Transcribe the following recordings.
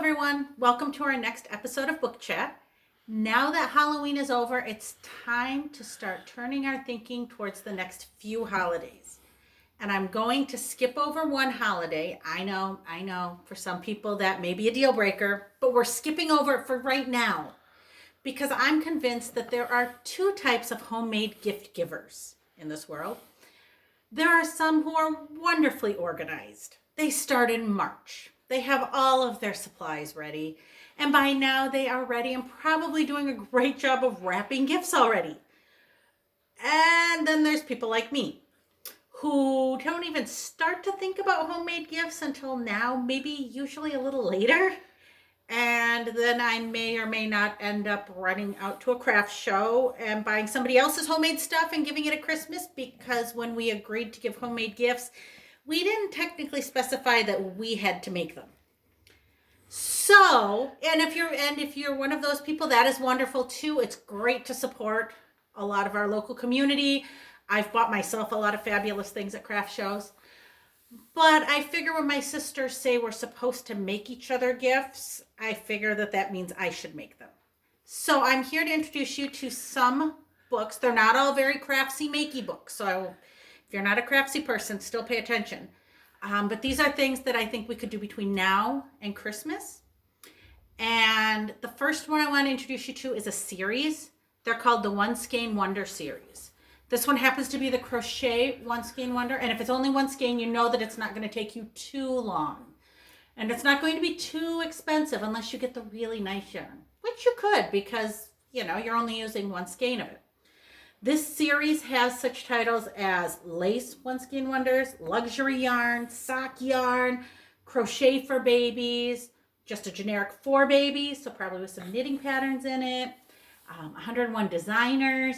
everyone. Welcome to our next episode of Book Chat. Now that Halloween is over, it's time to start turning our thinking towards the next few holidays. And I'm going to skip over one holiday. I know, for some people that may be a deal breaker, but we're skipping over it for right now because I'm convinced that there are two types of homemade gift givers in this world. There are some who are wonderfully organized. They start in March. They have all of their supplies ready, and by now they are ready and probably doing a great job of wrapping gifts already. And then there's people like me who don't even start to think about homemade gifts until now, maybe usually a little later. And then I may or may not end up running out to a craft show and buying somebody else's homemade stuff and giving it at Christmas, because when we agreed to give homemade gifts, we didn't technically specify that we had to make them. So, and if you're one of those people, that is wonderful too. It's great to support a lot of our local community. I've bought myself a lot of fabulous things at craft shows. But I figure when my sisters say we're supposed to make each other gifts, I figure that means I should make them. So I'm here to introduce you to some books. They're not all very craftsy makey books. So if you're not a craftsy person, still pay attention. But these are things that I think we could do between now and Christmas. And the first one I want to introduce you to is a series. They're called the One Skein Wonders series. This one happens to be the crochet One Skein Wonder. And if it's only one skein, you know that it's not going to take you too long. And it's not going to be too expensive unless you get the really nice yarn, which you could because, you're only using one skein of it. This series has such titles as Lace One Skein Wonders, Luxury Yarn, Sock Yarn, Crochet for Babies, just a generic for babies, so probably with some knitting patterns in it, 101 designers.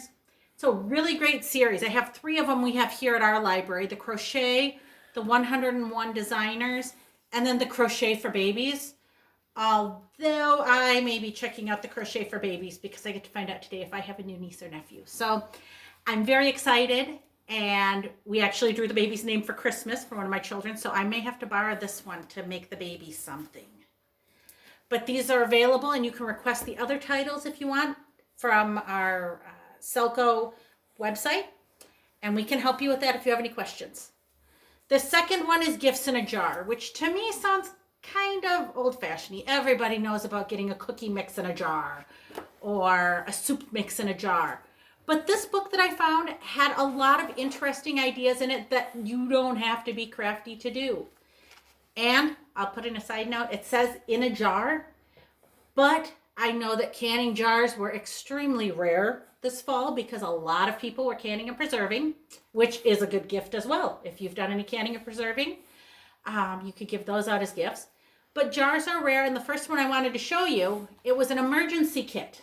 It's a really great series. I have 3 of them we have here at our library: the Crochet, the 101 designers, and then the Crochet for Babies. Although I may be checking out the Crochet for Babies because I get to find out today if I have a new niece or nephew. So I'm very excited, and we actually drew the baby's name for Christmas for one of my children, so I may have to borrow this one to make the baby something. But these are available, and you can request the other titles if you want from our Selco website, and we can help you with that if you have any questions. The second one is Gifts in a Jar, which to me sounds kind of old-fashioned. Everybody knows about getting a cookie mix in a jar or a soup mix in a jar. But this book that I found had a lot of interesting ideas in it that you don't have to be crafty to do. And I'll put in a side note, it says in a jar, but I know that canning jars were extremely rare this fall because a lot of people were canning and preserving, which is a good gift as well. If you've done any canning or preserving, you could give those out as gifts. But jars are rare, and the first one I wanted to show you, it was an emergency kit.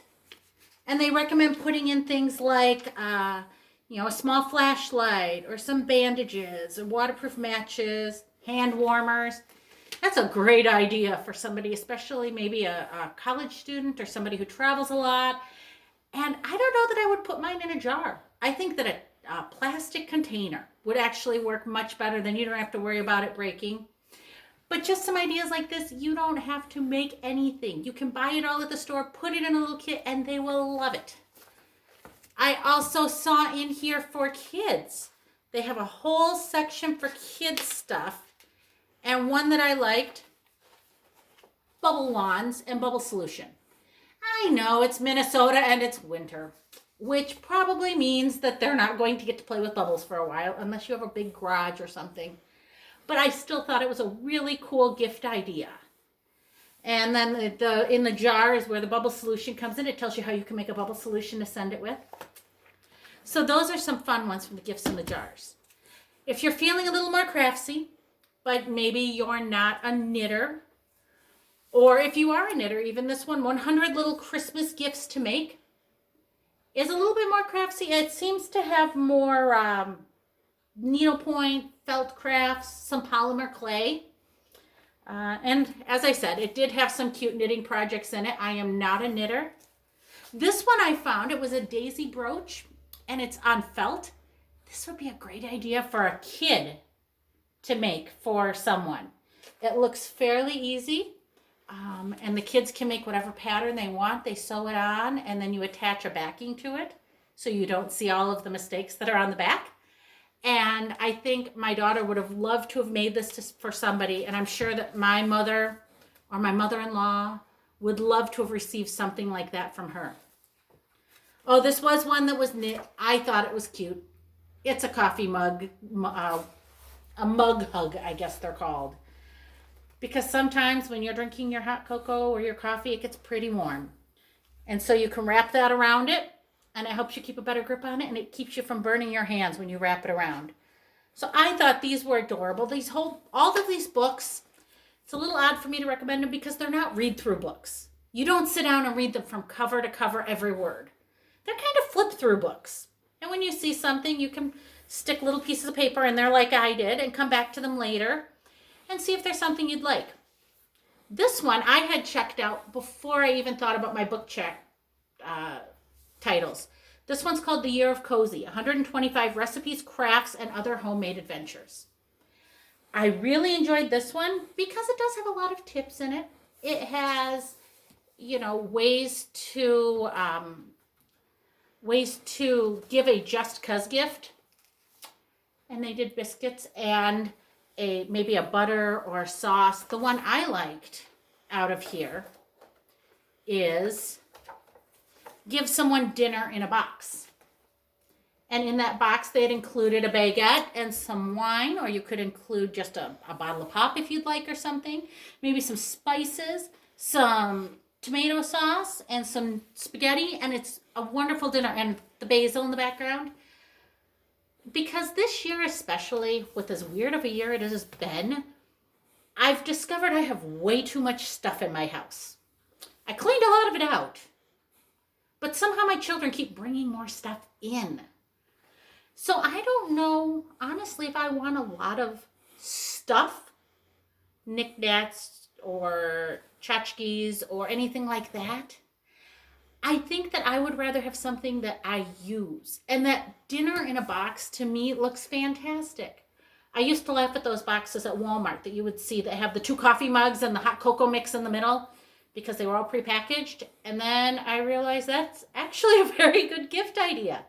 And they recommend putting in things like, a small flashlight or some bandages or waterproof matches, hand warmers. That's a great idea for somebody, especially maybe a college student or somebody who travels a lot. And I don't know that I would put mine in a jar. I think that a plastic container would actually work much better. Then you don't have to worry about it breaking. But just some ideas like this, you don't have to make anything. You can buy it all at the store, put it in a little kit, and they will love it. I also saw in here for kids. They have a whole section for kids stuff. And one that I liked, bubble wands and bubble solution. I know it's Minnesota and it's winter, which probably means that they're not going to get to play with bubbles for a while unless you have a big garage or something. But I still thought it was a really cool gift idea. And then in the jar is where the bubble solution comes in. It tells you how you can make a bubble solution to send it with. So those are some fun ones from the Gifts in the Jars. If you're feeling a little more craftsy, but maybe you're not a knitter, or if you are a knitter, even this one, 100 Little Christmas Gifts to Make, is a little bit more craftsy. It seems to have more needlepoint, felt crafts, some polymer clay. And as I said, it did have some cute knitting projects in it. I am not a knitter. This one I found, it was a daisy brooch, and it's on felt. This would be a great idea for a kid to make for someone. It looks fairly easy. and the kids can make whatever pattern they want. They sew it on, and then you attach a backing to it so you don't see all of the mistakes that are on the back. And I think my daughter would have loved to have made this for somebody, and I'm sure that my mother or my mother-in-law would love to have received something like that from her. Oh, this was one that was knit. I thought it was cute. It's a coffee mug, a mug hug, I guess they're called. Because sometimes when you're drinking your hot cocoa or your coffee, it gets pretty warm. And so you can wrap that around it, and it helps you keep a better grip on it, and it keeps you from burning your hands when you wrap it around. So I thought these were adorable. All of these books, it's a little odd for me to recommend them because they're not read-through books. You don't sit down and read them from cover to cover every word. They're kind of flip-through books. And when you see something, you can stick little pieces of paper in there like I did and come back to them later and see if there's something you'd like. This one I had checked out before I even thought about my book check titles. This one's called The Year of Cozy, 125 Recipes, Crafts, and Other Homemade Adventures. I really enjoyed this one because it does have a lot of tips in it. It has, ways to give a just 'cause gift. And they did biscuits and maybe a butter or sauce. The one I liked out of here is give someone dinner in a box. And in that box, they had included a baguette and some wine, or you could include just a bottle of pop if you'd like or something. Maybe some spices, some tomato sauce, and some spaghetti. And it's a wonderful dinner. And the basil in the background. Because this year especially, with as weird of a year it has been, I've discovered I have way too much stuff in my house. I cleaned a lot of it out. But somehow my children keep bringing more stuff in. So I don't know, honestly, if I want a lot of stuff, knickknacks or tchotchkes or anything like that. I think that I would rather have something that I use. And that dinner in a box, to me, looks fantastic. I used to laugh at those boxes at Walmart that you would see that have the 2 coffee mugs and the hot cocoa mix in the middle because they were all prepackaged. And then I realized that's actually a very good gift idea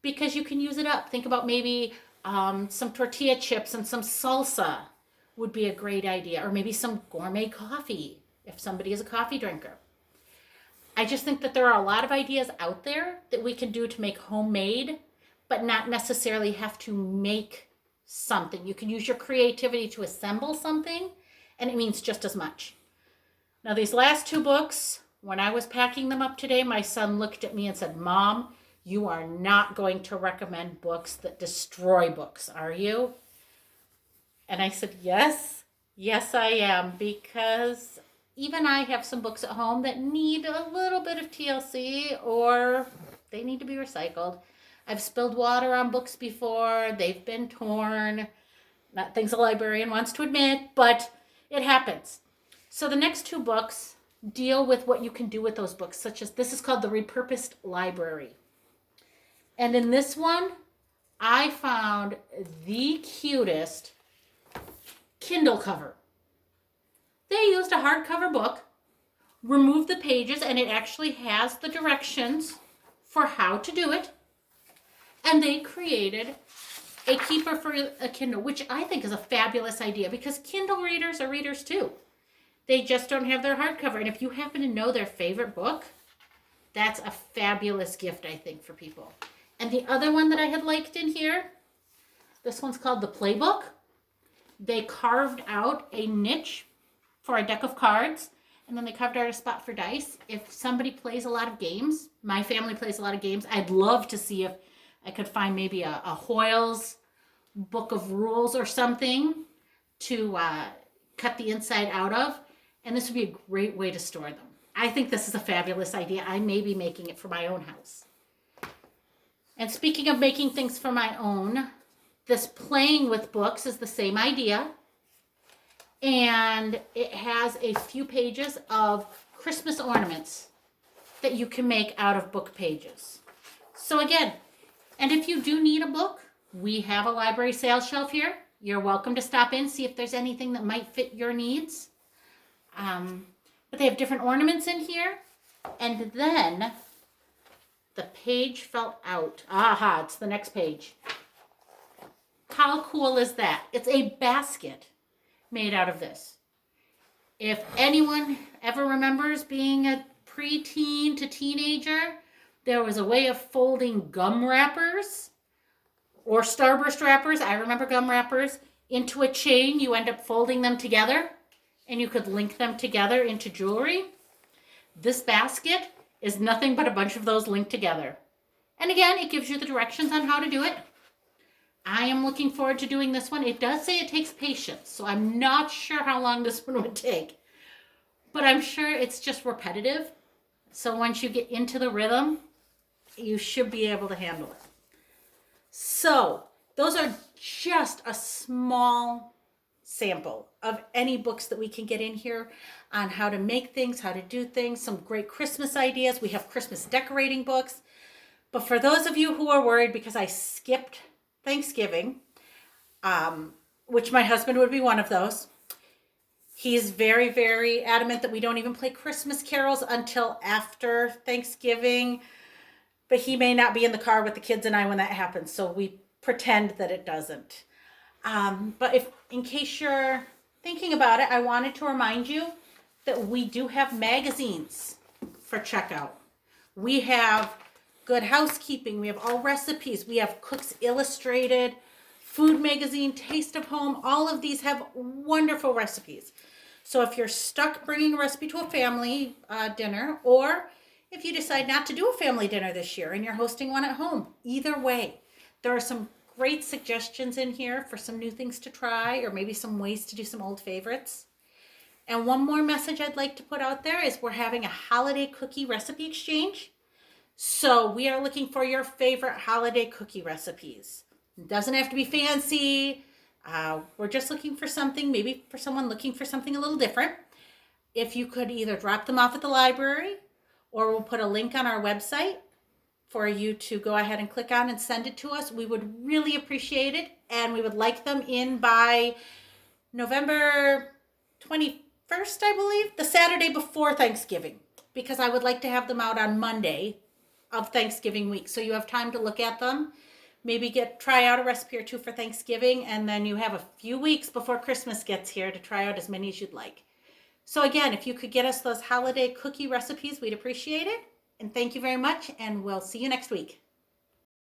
because you can use it up. Think about maybe some tortilla chips and some salsa would be a great idea. Or maybe some gourmet coffee if somebody is a coffee drinker. I just think that there are a lot of ideas out there that we can do to make homemade, but not necessarily have to make something. You can use your creativity to assemble something, and it means just as much. Now, these last 2 books, when I was packing them up today, my son looked at me and said, "Mom, you are not going to recommend books that destroy books, are you?" And I said, yes, I am, because even I have some books at home that need a little bit of TLC or they need to be recycled. I've spilled water on books before. They've been torn. Not things a librarian wants to admit, but it happens. So the next 2 books deal with what you can do with those books, such as this is called the Repurposed Library. And in this one, I found the cutest Kindle cover. They used a hardcover book, removed the pages, and it actually has the directions for how to do it. And they created a keeper for a Kindle, which I think is a fabulous idea because Kindle readers are readers too. They just don't have their hardcover. And if you happen to know their favorite book, that's a fabulous gift, I think, for people. And the other one that I had liked in here, this one's called The Playbook. They carved out a niche for a deck of cards, and then they carved out a spot for dice. If somebody plays a lot of games, my family plays a lot of games, I'd love to see if I could find maybe a Hoyle's book of rules or something to cut the inside out of, and this would be a great way to store them. I think this is a fabulous idea. I may be making it for my own house. And speaking of making things for my own, this Playing with Books is the same idea. And it has a few pages of Christmas ornaments that you can make out of book pages. So again, and if you do need a book, we have a library sales shelf here. You're welcome to stop in, see if there's anything that might fit your needs. But But they have different ornaments in here. And then the page fell out. Aha, it's the next page. How cool is that? It's a basket made out of this. If anyone ever remembers being a preteen to teenager, there was a way of folding gum wrappers or Starburst wrappers, I remember gum wrappers, into a chain. You end up folding them together and you could link them together into jewelry. This basket is nothing but a bunch of those linked together. And again, it gives you the directions on how to do it. I am looking forward to doing this one. It does say it takes patience, so I'm not sure how long this one would take. But I'm sure it's just repetitive. So once you get into the rhythm, you should be able to handle it. So those are just a small sample of any books that we can get in here on how to make things, how to do things, some great Christmas ideas. We have Christmas decorating books. But for those of you who are worried because I skipped Thanksgiving, which my husband would be one of those, he's very, very adamant that we don't even play Christmas carols until after Thanksgiving. But he may not be in the car with the kids and I when that happens, so we pretend that it doesn't. But if, in case you're thinking about it, I wanted to remind you that we do have magazines for checkout. We have Good Housekeeping. We have All Recipes. We have Cooks Illustrated, Food Magazine, Taste of Home. All of these have wonderful recipes. So if you're stuck bringing a recipe to a family dinner, or if you decide not to do a family dinner this year and you're hosting one at home, either way, there are some great suggestions in here for some new things to try, or maybe some ways to do some old favorites. And one more message I'd like to put out there is we're having a holiday cookie recipe exchange. So we are looking for your favorite holiday cookie recipes. It doesn't have to be fancy. We're just looking for something, maybe for someone looking for something a little different. If you could either drop them off at the library, or we'll put a link on our website for you to go ahead and click on and send it to us. We would really appreciate it. And we would like them in by November 21st, I believe, the Saturday before Thanksgiving, because I would like to have them out on Monday of Thanksgiving week. So you have time to look at them, maybe try out a recipe or two for Thanksgiving, and then you have a few weeks before Christmas gets here to try out as many as you'd like. So again, if you could get us those holiday cookie recipes, we'd appreciate it. And thank you very much, and we'll see you next week.